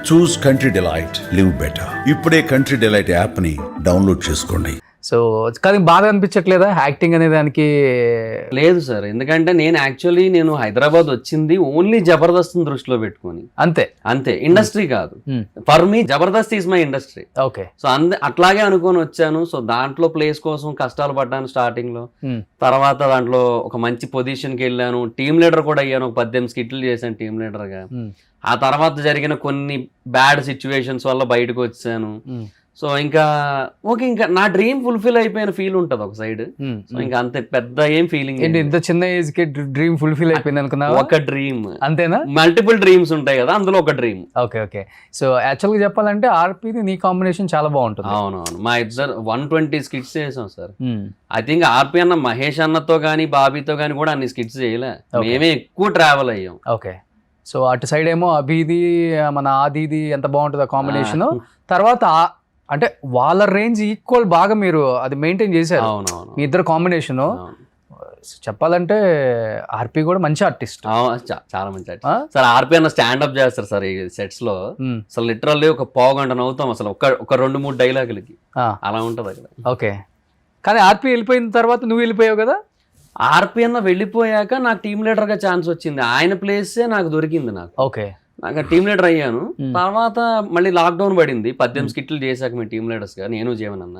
చూస్ country delight, live better. ఇప్పుడే country delight app ని download చేసుకోండి. సో కానీ బాగా అనిపించట్లేదా యాక్టింగ్ అనే దానికి? లేదు సార్, ఎందుకంటే నేను హైదరాబాద్ వచ్చింది ఓన్లీ జబర్దస్త్ దృష్టిలో పెట్టుకొని, అంతే ఇండస్ట్రీ కాదు. For me Jabardasth is my industry. Okay. So అట్లాగే అనుకొని వచ్చాను. సో దాంట్లో ప్లేస్ కోసం కష్టాలు పడ్డాను స్టార్టింగ్ లో. తర్వాత దాంట్లో ఒక మంచి పొజిషన్ కి వెళ్ళాను. టీమ్ లీడర్ కూడా అయ్యాను. ఒక 18 స్కిట్లు చేశాను టీమ్ లీడర్ గా. ఆ తర్వాత జరిగిన కొన్ని బ్యాడ్ సిచ్యువేషన్స్ వల్ల బయటకు వచ్చాను. సో ఇంకా నా డ్రీమ్ ఫుల్ఫిల్ అయిపోయిన ఫీల్ ఉంటది ఒక సైడ్. సో ఇంకా అంతే పెద్ద ఏం ఫీలింగ్. ఇంత చిన్న ఏజ్ కి డ్రీమ్ ఫుల్ఫిల్ అయిపోయింది అనుకున్నా? ఒక డ్రీమ్ అంతేనా? మల్టిపుల్ డ్రీమ్స్ ఉంటాయి కదా, అందులో ఒక డ్రీమ్. ఓకే. సో యాక్చువల్ గా చెప్పాలంటే ఆర్పీది నీ కాంబినేషన్ చాలా బాగుంటుంది. అవునవును, మా ఇద్దరు 120 స్కిట్స్ చేసాం సార్. ఐ థింక్ ఆర్పీ అన్న మహేష్ అన్నతో గానీ బాబీతో గానీ కూడా అన్ని స్కిట్స్ చేయలే. మేమే ఎక్కువ ట్రావెల్ అయ్యాం. ఓకే. సో అటు సైడ్ ఏమో అభిది మన ఆదిది ఎంత బాగుంటుంది కాంబినేషన్. తర్వాత అంటే వాళ్ళ రేంజ్ ఈక్వల్ బాగా మీరు అది మెయింటైన్ చేశారు. అవునవును, మీ ఇద్దరు కాంబినేషన్ చెప్పాలంటే ఆర్పీ కూడా మంచి ఆర్టిస్ట్. చాలా మంచి ఆర్టిస్ట్ సార్. ఆర్పీ అన్న స్టాండప్ చేస్తారు సార్ ఈ సెట్స్ లో. అసలు లిటరల్లీ ఒక పావుగంట నవ్వుతాం అసలు ఒక 2-3 డైలాగులకి. అలా ఉంటది అక్కడ. ఓకే. కానీ ఆర్పీ వెళ్ళిపోయిన తర్వాత నువ్వు వెళ్ళిపోయావు కదా? ఆర్పీ అన్న వెళ్ళిపోయాక నాకు టీమ్ లీడర్ గా ఛాన్స్ వచ్చింది. ఆయన ప్లేసే నాకు దొరికింది. నాకు టీమ్ లీడర్ అయ్యాను. తర్వాత మళ్ళీ లాక్డౌన్ పడింది. 18 స్కిట్లు చేశాక మేము టీమ్ లీడర్స్ గా, నేను జీవన్ అన్న.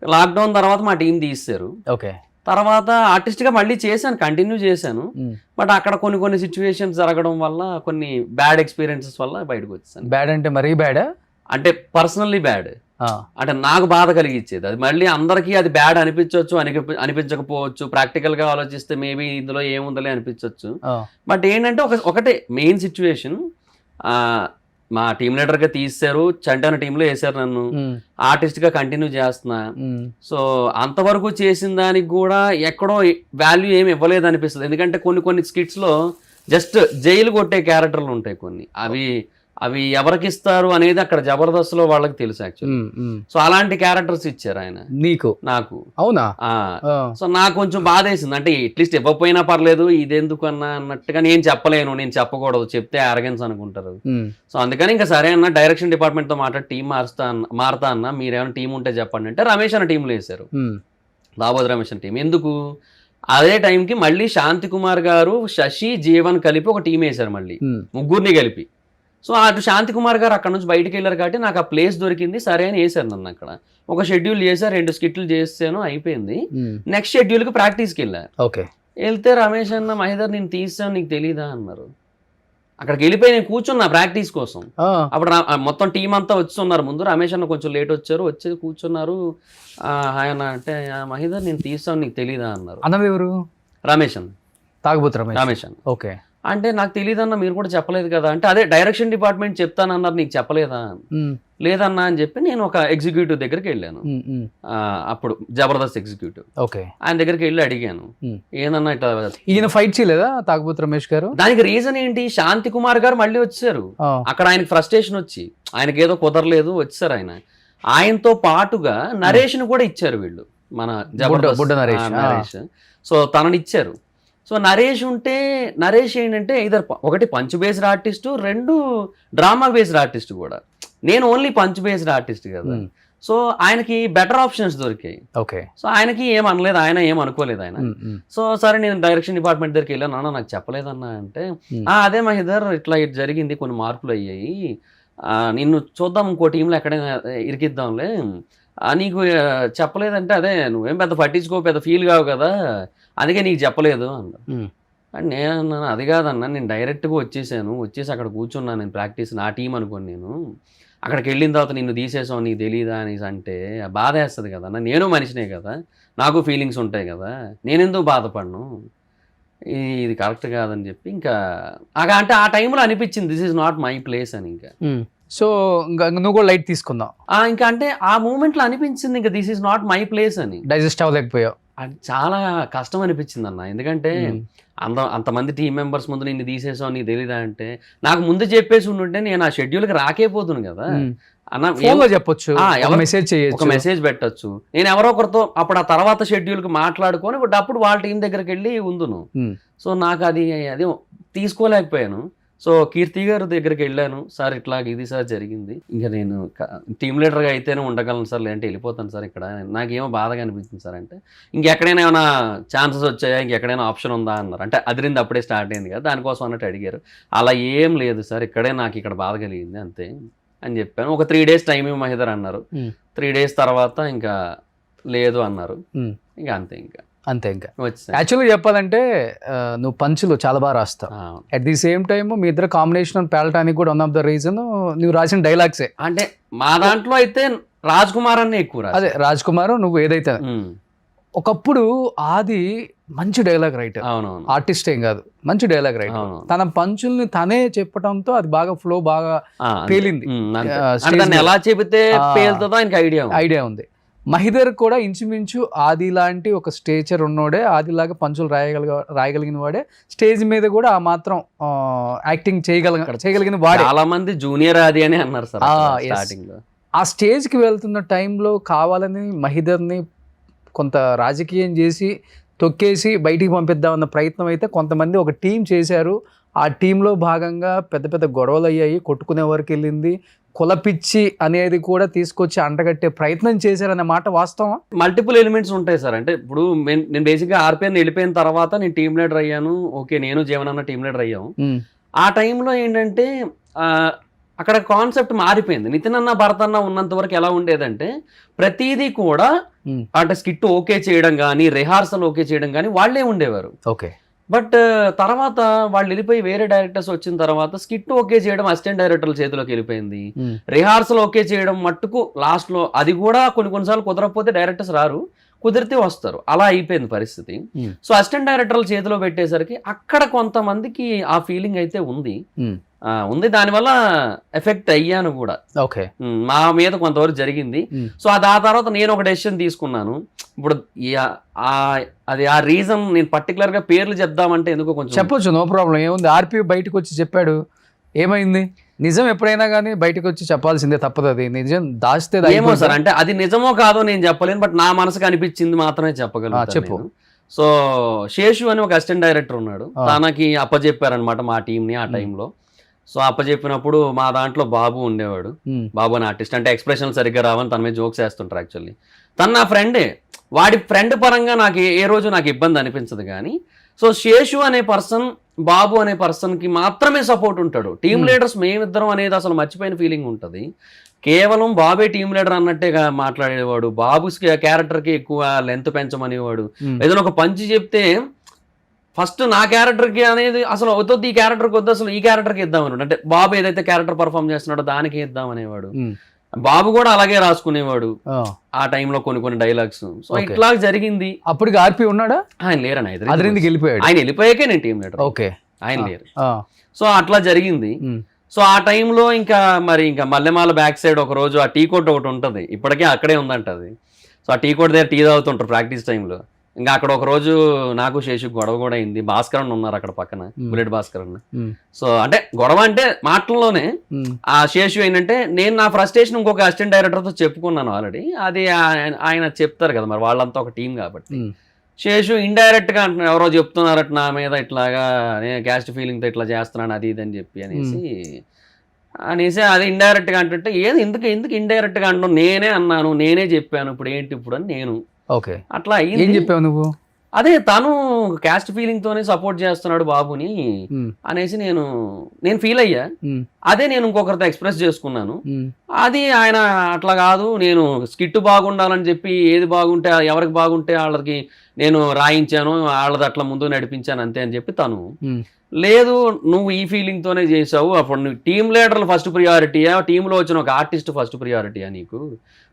లాక్డౌన్ తర్వాత మా టీం తీస్తారు. ఓకే. తర్వాత ఆర్టిస్ట్ గా మళ్ళీ చేశాను, కంటిన్యూ చేశాను. బట్ అక్కడ కొన్ని సిచ్యువేషన్స్ జరగడం వల్ల, కొన్ని బ్యాడ్ ఎక్స్పీరియన్సెస్ వల్ల బయటకు వచ్చాను. బ్యాడ్ అంటే మరీ బ్యాడ్ అంటే పర్సనల్లీ బ్యాడ్, అంటే నాకు బాధ కలిగించేది. అది మళ్ళీ అందరికీ అది బ్యాడ్ అనిపించవచ్చు, అనిపించకపోవచ్చు. ప్రాక్టికల్ గా ఆలోచిస్తే మేబీ ఇందులో ఏముందలే అనిపించవచ్చు. బట్ ఏంటంటే ఒకటే మెయిన్ సిచ్యువేషన్, మా టీమ్ లీడర్ గా తీశారు, చంటాన టీంలో వేసారు నన్ను. ఆర్టిస్ట్ గా కంటిన్యూ చేస్తున్నా. సో అంతవరకు చేసిన దానికి కూడా ఎక్కడో వాల్యూ ఏమి ఇవ్వలేదు అనిపిస్తుంది. ఎందుకంటే కొన్ని స్కిట్స్ లో జస్ట్ జైలు కొట్టే క్యారెక్టర్లు ఉంటాయి కొన్ని. అవి ఎవరికి ఇస్తారు అనేది అక్కడ జబర్దస్త్ లో వాళ్ళకి తెలుసు యాక్చువల్లీ. సో అలాంటి క్యారెక్టర్స్ ఇచ్చారు ఆయన నాకు. అవునా? సో నాకు కొంచెం బాధ వేసింది. అంటే అట్లీస్ట్ ఇవ్వకపోయినా పర్లేదు, ఇదెందుకు అన్నా అన్నట్టుగా. నేను చెప్పలేను, చెప్పకూడదు, చెప్తే అరగెన్స్ అనుకుంటారు. సో అందుకని ఇంకా సరే అన్న, డైరెక్షన్ డిపార్ట్మెంట్ తో మాట్లాడి టీం మారుతా అన్న, మీరేమైనా టీం ఉంటే చెప్పండి అంటే రమేష్ అన్న టీంలో వేశారు. దాబోద్ రమేష్ అన్న టీం. ఎందుకు అదే టైంకి మళ్ళీ శాంతి కుమార్ గారు, శశి, జీవన్ కలిపి ఒక టీం వేశారు మళ్ళీ, ముగ్గురిని కలిపి. సో అటు శాంతి కుమార్ గారు అక్కడ నుంచి బయటకు వెళ్ళారు కాబట్టి నాకు ఆ ప్లేస్ దొరికింది. సరే అని వేసారు నన్ను అక్కడ. ఒక షెడ్యూల్ చేశారు, 2 స్కిట్లు చేసాను, అయిపోయింది. నెక్స్ట్ షెడ్యూల్ కి ప్రాక్టీస్కి వెళ్ళారు. వెళ్తే రమేష్ అన్న, మహేదర్ నేను తీసాను నీకు తెలీదా అన్నారు. అక్కడికి వెళ్ళిపోయి నేను కూర్చున్నా ప్రాక్టీస్ కోసం. అప్పుడు మొత్తం టీం అంతా వచ్చున్నారు ముందు. రమేష్ అన్న కొంచెం లేట్ వచ్చి కూర్చున్నారు. ఆయన అంటే, మహేదర్ నేను తీసాను నీకు తెలీదా అన్నారు. అన్నది ఎవరు? రమేష్ అన్న, తాగుబోతు రమేష్ అన్న. ఓకే. అంటే నాకు తెలియదన్నా, మీరు కూడా చెప్పలేదు కదా అంటే, అదే డైరెక్షన్ డిపార్ట్మెంట్ చెప్తానన్నారు, నీకు చెప్పలేదా? లేదన్నా అని చెప్పి నేను ఒక ఎగ్జిక్యూటివ్ దగ్గరికి వెళ్ళాను. అప్పుడు జబర్దస్త్ ఎగ్జిక్యూటివ్. ఆయన దగ్గరికి వెళ్ళి అడిగాను, ఏందన్నా ఇట్లా ఈయన ఫైట్ చేయలేదా తాగుబోతు రమేష్ గారు? దానికి రీజన్ ఏంటి, శాంతి కుమార్ గారు మళ్ళీ వచ్చారు. అక్కడ ఆయనకి ఫ్రస్ట్రేషన్ వచ్చి, ఆయనకి ఏదో కుదరలేదు, వచ్చారు ఆయన. ఆయనతో పాటుగా నరేష్ ను కూడా ఇచ్చారు వీళ్ళు, మన జబర్దస్త్ నరేష్. సో తనని ఇచ్చారు. సో నరేష్ ఏంటంటే ఒకటి punch based artist, 2 drama based artist కూడా. నేను ఓన్లీ పంచ్ బేస్డ్ ఆర్టిస్ట్ కదా. సో ఆయనకి బెటర్ ఆప్షన్స్ దొరికాయి. సో ఆయనకి ఏం అనలేదు, ఆయన ఏం అనుకోలేదు ఆయన. సో సరే నేను డైరెక్షన్ డిపార్ట్మెంట్ దగ్గరికి వెళ్ళాను. అన్న నాకు చెప్పలేదన్నా అంటే, అదే మహేదర్ ఇట్లా జరిగింది, కొన్ని మార్పులు అయ్యాయి, నిన్ను చూద్దాం ఇంకో టీంలో ఎక్కడైనా ఇరికిద్దాంలే, నీకు చెప్పలేదంటే, అదే నువ్వేం పెద్ద పట్టించుకో, పెద్ద ఫీల్ కావు కదా, అందుకే నీకు చెప్పలేదు అన్నారు. నేను అన్నాను, అది కాదన్నా, నేను డైరెక్ట్గా వచ్చేసి అక్కడ కూర్చున్నాను, నేను ప్రాక్టీస్ నా టీం అనుకోని. నేను అక్కడికి వెళ్ళిన తర్వాత నిన్ను తీసేసావు, నీకు తెలీదా అనేసి అంటే బాధ వేస్తుంది కదా, నేను మనిషినే కదా, నాకు ఫీలింగ్స్ ఉంటాయి కదా, నేనెందుకు బాధపడను, ఇది కరెక్ట్ కాదని చెప్పి ఇంకా అంటే ఆ టైంలో అనిపించింది this is not my place అని. ఇంకా సో నువ్వు కూడా లైట్ తీసుకుందాం ఇంకా, అంటే ఆ మూమెంట్ లో అనిపించింది ఇంకా this is not my place అని. డైజెస్ట్ అవ్వలేకపోయావు? అది చాలా కష్టం అనిపించింది అన్న. ఎందుకంటే అంతమంది టీం మెంబర్స్ ముందు నిన్ను తీసేసావు, నీకు తెలీదా అంటే, నాకు ముందు చెప్పేసి ఉండుంటే నేను ఆ షెడ్యూల్కి రాకేపోతును కదా అన్న. చెప్పొచ్చు, ఒక మెసేజ్ పెట్టచ్చు, నేను ఎవరో ఒకరితో అప్పుడు ఆ తర్వాత షెడ్యూల్కి మాట్లాడుకొని అప్పుడు వాళ్ళ టీం దగ్గరికి వెళ్ళి ఉందును. సో నాకు అది తీసుకోలేకపోయాను. సో కీర్తి గారి దగ్గరికి వెళ్ళాను, సార్ ఇట్లా ఇది సార్ జరిగింది, ఇంకా నేను టీమ్ లీడర్గా అయితేనే ఉండగలను సార్, లేదంటే వెళ్ళిపోతాను సార్, ఇక్కడ నాకేమో బాధగా అనిపించింది సార్ అంటే, ఇంకెక్కడైనా ఏమైనా ఛాన్సెస్ వచ్చాయా, ఇంకెక్కడైనా ఆప్షన్ ఉందా అన్నారు. అంటే అదిరింది అప్పుడే స్టార్ట్ అయింది కదా, దానికోసం అన్నట్టు అడిగారు. అలా ఏం లేదు సార్, ఇక్కడే నాకు ఇక్కడ బాధ కలిగింది అంతే అని చెప్పాను. ఒక 3 days టైం మహిదర్ అన్నారు. 3 days తర్వాత ఇంకా లేదు అన్నారు. ఇంకా అంతే ఇంకా వచ్చేసాను. యాక్చువల్గా చెప్పాలంటే నువ్వు పంచులు చాలా బాగా రాస్తావు. అట్ ది సేమ్ టైమ్ మీ ఇద్దరు కాంబినేషన్ పేలటానికి కూడా వన్ ఆఫ్ ద రీజన్ నువ్వు రాసిన డైలాగ్సే. అంటే మా దాంట్లో అయితే రాజ్ కుమార్ అనే ఎక్కువ. అదే రాజ్ కుమార్ నువ్వు ఏదైతే ఒకప్పుడు ఆది మంచి డైలాగ్ రైటర్, ఆర్టిస్ట్ ఏం కాదు, మంచి డైలాగ్ రైటర్. తన పంచుల్ని తనే చెప్పడంతో అది బాగా ఫ్లో బాగా పేలింది. ఎలా చెబితే పేలుతుందో ఆయనకి ఐడియా ఉంది. మహిదర్ కూడా ఇంచుమించు ఆది లాంటి ఒక స్టేచర్ ఉన్నోడే, ఆదిలాగా పంచులు రాయగలిగిన వాడే, స్టేజ్ మీద కూడా ఆ మాత్రం యాక్టింగ్ చేయగలిగిన వాడే. చాలా మంది జూనియర్ ఆది అని అన్నారు సార్ స్టార్టింగ్ లో. ఆ స్టేజ్కి వెళ్తున్న టైంలో కావాలని మహిదర్ని కొంత రాజకీయం చేసి తొక్కేసి బయటికి పంపిద్దామన్న ప్రయత్నం అయితే కొంతమంది ఒక టీం చేశారు. ఆ టీంలో భాగంగా పెద్ద పెద్ద గొడవలు అయ్యాయి, కొట్టుకునే వరకు వెళ్ళింది. కులపిచ్చి అనేది కూడా తీసుకొచ్చి అంటగట్టే ప్రయత్నం చేశారనే మాట వాస్తవం. మల్టిపుల్ ఎలిమెంట్స్ ఉంటాయి సార్. అంటే ఇప్పుడు నేను బేసిక్గా ఆర్పిఎన్ వెళ్ళిపోయిన తర్వాత నేను టీమ్ లీడర్ అయ్యాను. ఓకే, నేను జీవనన్న టీమ్ లీడర్ అయ్యాము. ఆ టైంలో ఏంటంటే అక్కడ కాన్సెప్ట్ మారిపోయింది. నితిన్ అన్న భరత్ అన్న ఉన్నంత వరకు ఎలా ఉండేదంటే ప్రతిదీ కూడా అంటే స్కిట్ ఓకే చేయడం కానీ, రిహార్సల్ ఓకే చేయడం కానీ వాళ్ళే ఉండేవారు. ఓకే, బట్ తర్వాత వాళ్ళు వెళ్ళిపోయి వేరే డైరెక్టర్స్ వచ్చిన తర్వాత స్కిట్ ఓకే చేయడం అసిస్టెంట్ డైరెక్టర్ల చేతిలోకి వెళ్ళిపోయింది. రిహార్సల్ ఓకే చేయడం మట్టుకు లాస్ట్ లో అది కూడా కొన్నిసార్లు కుదరకపోతే డైరెక్టర్స్ రారు, కుదిరితే వస్తారు. అలా అయిపోయింది పరిస్థితి. సో అసిస్టెంట్ డైరెక్టర్ల చేతిలో పెట్టేసరికి అక్కడ కొంతమందికి ఆ ఫీలింగ్ అయితే ఉంది. దానివల్ల ఎఫెక్ట్ అయ్యాను కూడా. ఓకే, మా మీద కొంతవరకు జరిగింది. సో ఆ తర్వాత నేను ఒక డెసిషన్ తీసుకున్నాను. ఇప్పుడు అది ఆ రీజన్ నేను పర్టికులర్ గా పేర్లు చెప్దామంటే ఎందుకో కొంచెం చెప్పొచ్చు, నో ప్రాబ్లం, ఏముంది. ఆర్పి బయటకు వచ్చి చెప్పాడు, ఏమైంది? నిజం ఎప్పుడైనా కానీ బయటకు వచ్చి చెప్పాల్సిందే, తప్పదు. అది నిజం దాచితే ఏమో సార్, అంటే అది నిజమో కాదో నేను చెప్పలేను, బట్ నా మనసుకు అనిపించింది మాత్రమే చెప్పగలను. చెప్పు. సో శేషు అని ఒక అసిస్టెంట్ డైరెక్టర్ ఉన్నాడు, తనకి అప్పచెప్పారనమాట మా టీంని ఆ టైంలో. సో అప్పచెప్పినప్పుడు మా దాంట్లో బాబు ఉండేవాడు. బాబు అని ఆర్టిస్ట్, అంటే ఎక్స్ప్రెషన్ సరిగ్గా రావని తన మీద జోక్స్ వేస్తుంటారు. యాక్చువల్లీ తను నా ఫ్రెండే, వాడి ఫ్రెండ్ పరంగా నాకు ఏ రోజు నాకు ఇబ్బంది అనిపించదు. కానీ సో శేషు అనే పర్సన్, బాబు అనే పర్సన్కి మాత్రమే సపోర్ట్ ఉంటాడు. టీమ్ లీడర్స్ మేమిద్దరం అనేది అసలు మర్చిపోయిన ఫీలింగ్ ఉంటుంది. కేవలం బాబే టీమ్ లీడర్ అన్నట్టే మాట్లాడేవాడు. బాబు క్యారెక్టర్కి ఎక్కువ లెంత్ పెంచమనేవాడు. ఏదైనా ఒక పంచి చెప్తే ఫస్ట్ నా క్యారెక్టర్కి అనేది అసలు వద్దు, ఈ క్యారెక్టర్కి వద్దు, అసలు ఈ క్యారెక్టర్కి ఇద్దామని. అంటే బాబు ఏదైతే క్యారెక్టర్ పర్ఫామ్ చేస్తున్నాడో దానికి ఇద్దామనేవాడు. బాబు కూడా అలాగే రాసుకునేవాడు ఆ టైంలో కొన్ని డైలాగ్స్. సో ఇట్లా జరిగింది. అప్పటికి ఆర్పి ఉన్నాడా? ఆయన లేరని వెళ్ళిపోయాడు. ఆయన వెళ్ళిపోయాకే నేను టీమ్ లీడర్. ఓకే, ఆయన లేరు. సో అట్లా జరిగింది. సో ఆ టైంలో ఇంకా మల్లెమాల బ్యాక్ సైడ్ ఒక రోజు ఆ టీ కోట్ ఒకటి ఉంటుంది, ఇప్పటికే అక్కడే ఉందంట అది. సో ఆ టీ కోట్ దగ్గర టీ తాగుతుంటారు ప్రాక్టీస్ టైంలో. ఇంకా అక్కడ ఒక రోజు నాకు శేషు గొడవ కూడా అయింది. భాస్కరన్ ఉన్నారు అక్కడ పక్కన, బుల్లెట్ భాస్కరన్. సో అంటే గొడవ అంటే మాటల్లోనే. ఆ శేషు ఏంటంటే నేను నా ఫ్రస్ట్రేషన్ ఇంకొక అసిస్టెంట్ డైరెక్టర్తో చెప్పుకున్నాను ఆల్రెడీ. అది ఆయన చెప్తారు కదా, మరి వాళ్ళంతా ఒక టీం కాబట్టి. శేషు ఇండైరెక్ట్ గా అంటున్నాడు, ఎవరో చెప్తున్నారట నా మీద ఇట్లాగా, నేను క్యాస్ట్ ఫీలింగ్ తో ఇట్లా చేస్తున్నాను అది ఇది అని చెప్పి అనేసి అది ఇండైరెక్ట్ గా అంటుంటే, ఏది ఎందుకు ఇండైరెక్ట్ గా అంటున్నావు, నేనే అన్నాను, నేనే చెప్పాను, ఇప్పుడు ఏంటి ఇప్పుడు అని నేను. ఓకే, అట్లా ఏం చెప్పావు నువ్వు? అదే తను క్యాస్ట్ ఫీలింగ్ తోనే సపోర్ట్ చేస్తున్నాడు బాబుని అనేసి నేను ఫీల్ అయ్యా. అదే నేను ఇంకొకరితో ఎక్స్ప్రెస్ చేసుకున్నాను. అది ఆయన అట్లా కాదు, నేను స్కిట్ బాగుండాలని చెప్పి ఏది బాగుంటే ఎవరికి బాగుంటే వాళ్ళకి నేను రాయించాను, వాళ్ళది అట్లా ముందు నడిపించాను అంతే అని చెప్పి తను. లేదు, నువ్వు ఈ ఫీలింగ్ తోనే చేసావు, అప్పుడు నువ్వు టీమ్ లీడర్లు ఫస్ట్ ప్రియారిటీయా, టీంలో వచ్చిన ఒక ఆర్టిస్ట్ ఫస్ట్ ప్రియారిటీయా నీకు,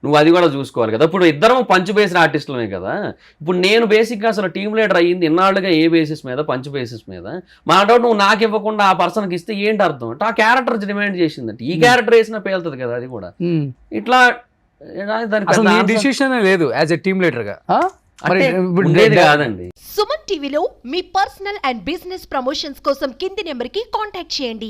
నువ్వు అది కూడా చూసుకోవాలి కదా. ఇప్పుడు ఇద్దరం పంచ్ బేస్డ్ ఆర్టిస్టులమే కదా. ఇప్పుడు నేను బేసిక్గా అసలు టీమ్ లీడర్ అయ్యింది ఇన్నాళ్ళుగా ఏ బేసిస్ మీద, పంచ్ బేసిస్ మీద. మా డౌట్ నువ్వు నాకు ఇవ్వకుండా ఆ పర్సన్కి ఇస్తే ఏంటి అర్థం అంటే, ఆ క్యారెక్టర్ డిమాండ్ చేసిందంటే ఈ క్యారెక్టర్ వేసినా పేలుతుంది కదా. అది కూడా ఇట్లా దానికి డిసిషన్ లేదు యాజ్ ఎ టీమ్ లీడర్ గా కాదండి. సుమన్ టీవీలో మీ పర్సనల్ అండ్ బిజినెస్ ప్రమోషన్స్ కోసం కింది నెంబర్కి కాంటాక్ట్ చేయండి.